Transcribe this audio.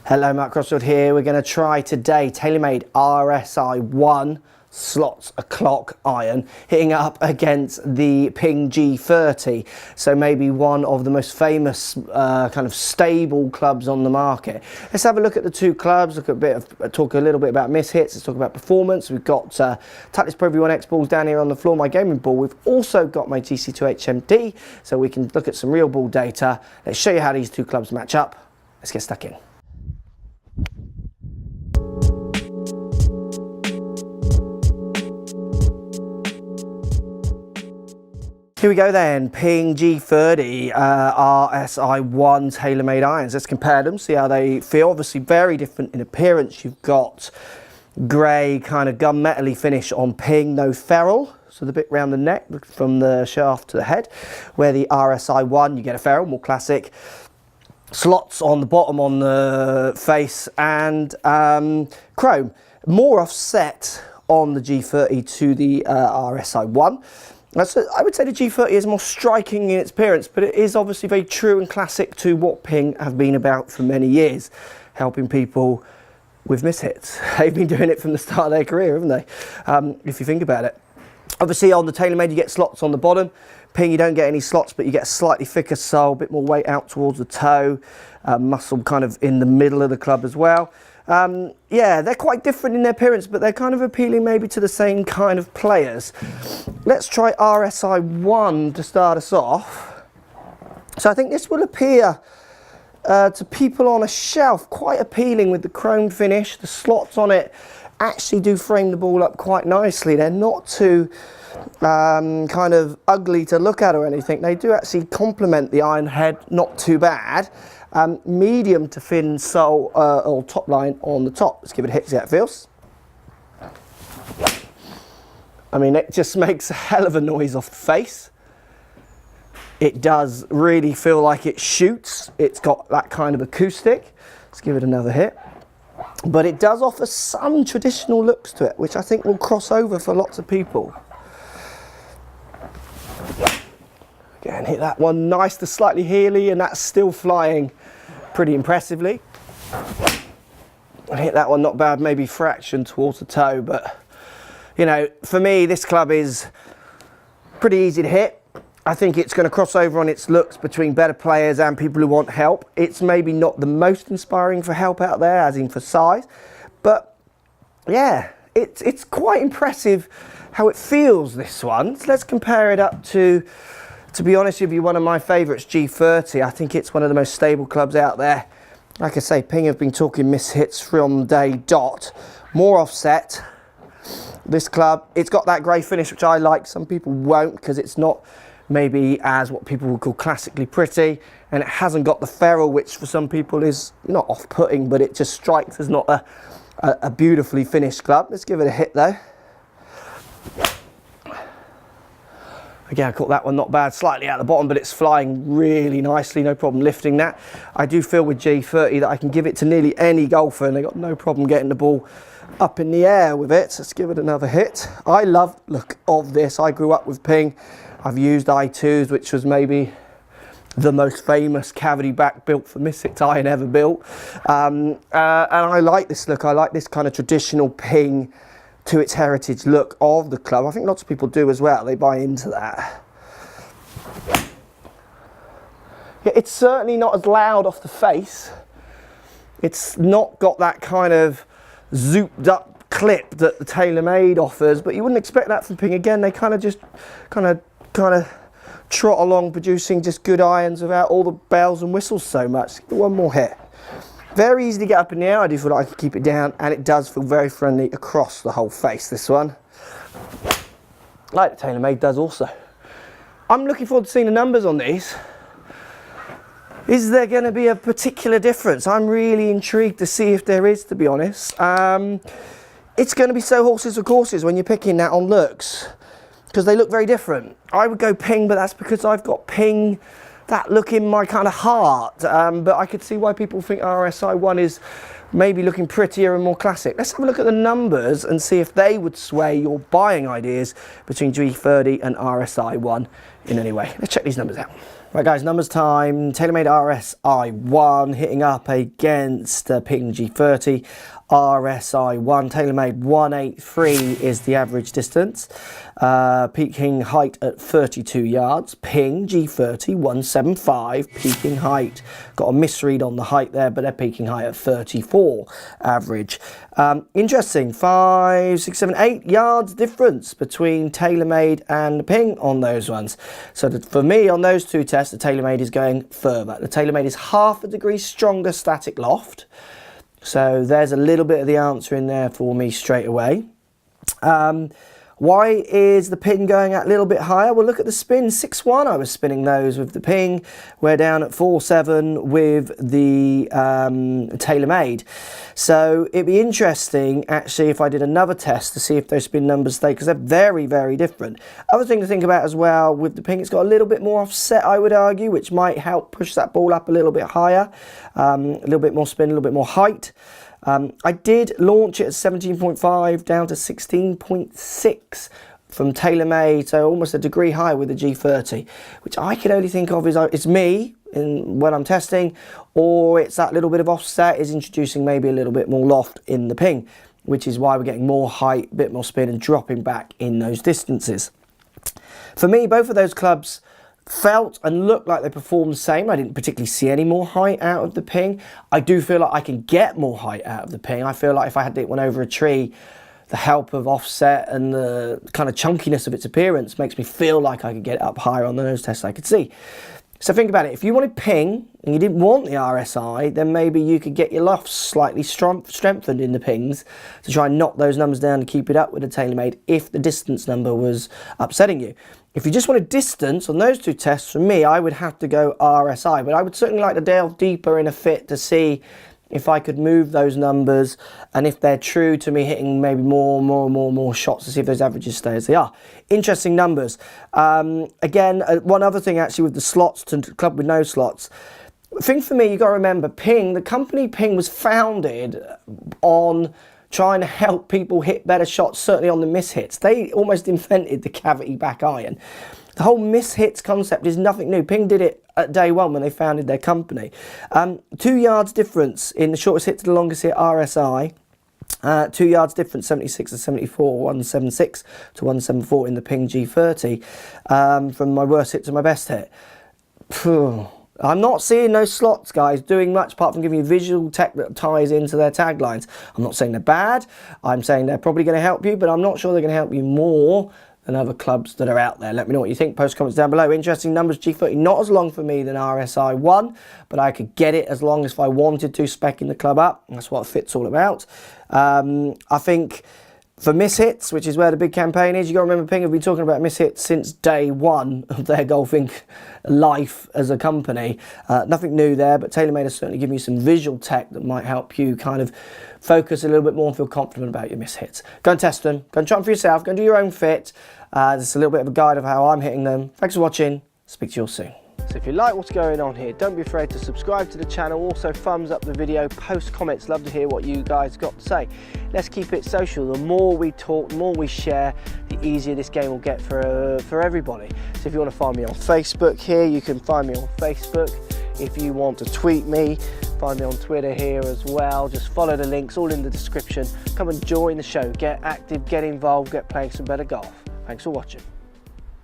Hello, Mark Crossfield here. We're going to try today TaylorMade RSi1 slots o'clock iron, hitting up against the Ping G30. So maybe one of the most famous kind of stable clubs on the market. Let's have a look at the two clubs, talk a little bit about mishits, let's talk about performance. We've got Titleist Pro V1X balls down here on the floor, my gaming ball. We've also got my GC2 HMD, so we can look at some real ball data. Let's show you how these two clubs match up. Let's get stuck in. Here we go then, Ping G30 RSi1 TaylorMade irons. Let's compare them, see how they feel. Obviously very different in appearance. You've got grey kind of gunmetal-y finish on Ping, no ferrule. So the bit round the neck from the shaft to the head, where the RSi1 you get a ferrule, more classic. Slots on the bottom on the face and chrome. More offset on the G30 to the RSi1. So I would say the G30 is more striking in its appearance, but it is obviously very true and classic to what Ping have been about for many years, helping people with mishits. They've been doing it from the start of their career, haven't they? If you think about it. Obviously on the TaylorMade you get slots on the bottom. Ping you don't get any slots, but you get a slightly thicker sole, a bit more weight out towards the toe, muscle kind of in the middle of the club as well. Yeah, they're quite different in their appearance, but they're kind of appealing maybe to the same kind of players. Let's try RSi1 to start us off. So I think this will appear to people on a shelf quite appealing with the chrome finish. The slots on it actually do frame the ball up quite nicely. They're not too kind of ugly to look at or anything. They do actually complement the iron head, not too bad. Medium to thin sole or top line on the top. Let's give it a hit, see how it feels. I mean, it just makes a hell of a noise off the face. It does really feel like it shoots. It's got that kind of acoustic. Let's give it another hit. But it does offer some traditional looks to it, which I think will cross over for lots of people. Again, hit that one nice to slightly heely, and that's still flying pretty impressively. I hit that one not bad, maybe fraction towards the toe, but you know, for me this club is pretty easy to hit. I think it's going to cross over on its looks between better players and people who want help. It's maybe not the most inspiring for help out there, as in for size, but yeah, it's quite impressive how it feels, this one. So let's compare it up to be honest with you, one of my favourites, G30. I think it's one of the most stable clubs out there. Like I say, Ping have been talking mishits from day dot. More offset. This club, it's got that grey finish, which I like. Some people won't, because it's not maybe as what people would call classically pretty, and it hasn't got the ferrule, which for some people is not off-putting, but it just strikes as not a beautifully finished club. Let's give it a hit though. Again, I caught that one not bad, slightly out the bottom, but it's flying really nicely, no problem lifting that. I do feel with G30 that I can give it to nearly any golfer and they got no problem getting the ball up in the air with it. So let's give it another hit. I love the look of this. I grew up with Ping. I've used I2s, which was maybe the most famous cavity back built for mishits iron ever built. And I like this look. I like this kind of traditional Ping to its heritage look of the club. I think lots of people do as well. They buy into that. Yeah, it's certainly not as loud off the face. It's not got that kind of zooped up clip that the TaylorMade offers, but you wouldn't expect that from Ping. Again, they kind of trot along producing just good irons without all the bells and whistles so much. One more hit. Very easy to get up in the air. I do feel like I can keep it down, and it does feel very friendly across the whole face, this one. Like the TaylorMade does also. I'm looking forward to seeing the numbers on these. Is there going to be a particular difference? I'm really intrigued to see if there is, to be honest. It's going to be so horses for courses when you're picking that on looks, because they look very different. I would go Ping, but that's because I've got Ping, that look in my kind of heart, but I could see why people think RSi1 is maybe looking prettier and more classic. Let's have a look at the numbers and see if they would sway your buying ideas between G30 and RSi1 in any way. Let's check these numbers out. Right guys, numbers time. TaylorMade RSi1 hitting up against Ping G30. RSi1, TaylorMade 183 is the average distance. Peaking height at 32 yards. Ping G30 175, peaking height. Got a misread on the height there, but they're peaking height at 34 average. Interesting, 5, 6, 7, 8 yards difference between TaylorMade and Ping on those ones. So for me on those two tests, the TaylorMade is going further. The TaylorMade is half a degree stronger static loft. So there's a little bit of the answer in there for me straight away. Why is the Ping going a little bit higher? Well, look at the spin. 6-1 I was spinning those with the Ping. We're down at 4-7 with the TaylorMade. So it'd be interesting, actually, if I did another test to see if those spin numbers stay, because they're very, very different. Other thing to think about as well, with the Ping, it's got a little bit more offset, I would argue, which might help push that ball up a little bit higher. A little bit more spin, a little bit more height. I did launch it at 17.5 down to 16.6 from TaylorMade, so almost a degree higher with the G30, which I can only think of is it's me when I'm testing, or it's that little bit of offset is introducing maybe a little bit more loft in the Ping, which is why we're getting more height, a bit more spin and dropping back in those distances. For me, both of those clubs felt and looked like they performed the same. I didn't particularly see any more height out of the Ping. I do feel like I can get more height out of the Ping. I feel like if I had it went over a tree, the help of offset and the kind of chunkiness of its appearance makes me feel like I could get it up higher on the nose test I could see. So think about it. If you wanted Ping and you didn't want the RSi, then maybe you could get your lofts slightly strengthened in the Pings to try and knock those numbers down and keep it up with the TaylorMade if the distance number was upsetting you. If you just wanted distance on those two tests, for me, I would have to go RSi, but I would certainly like to delve deeper in a fit to see if I could move those numbers and if they're true to me hitting maybe more shots to see if those averages stay as they are. Interesting numbers. Again, one other thing actually with the slots to club with no slots. The thing for me, you got to remember, Ping, the company Ping was founded on trying to help people hit better shots, certainly on the mishits. They almost invented the cavity back iron. The whole mishits concept is nothing new. Ping did it at day one when they founded their company. 2 yards difference in the shortest hit to the longest hit, RSi. 2 yards difference, 76 to 74, 176 to 174 in the Ping G30. From my worst hit to my best hit. I'm not seeing those slots, guys, doing much apart from giving you visual tech that ties into their taglines. I'm not saying they're bad. I'm saying they're probably going to help you, but I'm not sure they're going to help you more than other clubs that are out there. Let me know what you think. Post comments down below. Interesting numbers. G30 not as long for me than RSi1, but I could get it as long as if I wanted to, specking the club up. That's what Fit's all about. I think for mishits, which is where the big campaign is, you got to remember Ping have been talking about mishits since day one of their golfing life as a company. Nothing new there, but TaylorMade has certainly given you some visual tech that might help you kind of focus a little bit more and feel confident about your mishits. Go and test them. Go and try them for yourself. Go and do your own fit. This is a little bit of a guide of how I'm hitting them. Thanks for watching. Speak to you all soon. So if you like what's going on here, don't be afraid to subscribe to the channel. Also thumbs up the video, post comments. Love to hear what you guys got to say. Let's keep it social. The more we talk, the more we share, the easier this game will get for everybody. So if you want to find me on Facebook here, you can find me on Facebook. If you want to tweet me, find me on Twitter here as well. Just follow the links, all in the description. Come and join the show. Get active, get involved, get playing some better golf. Thanks for watching.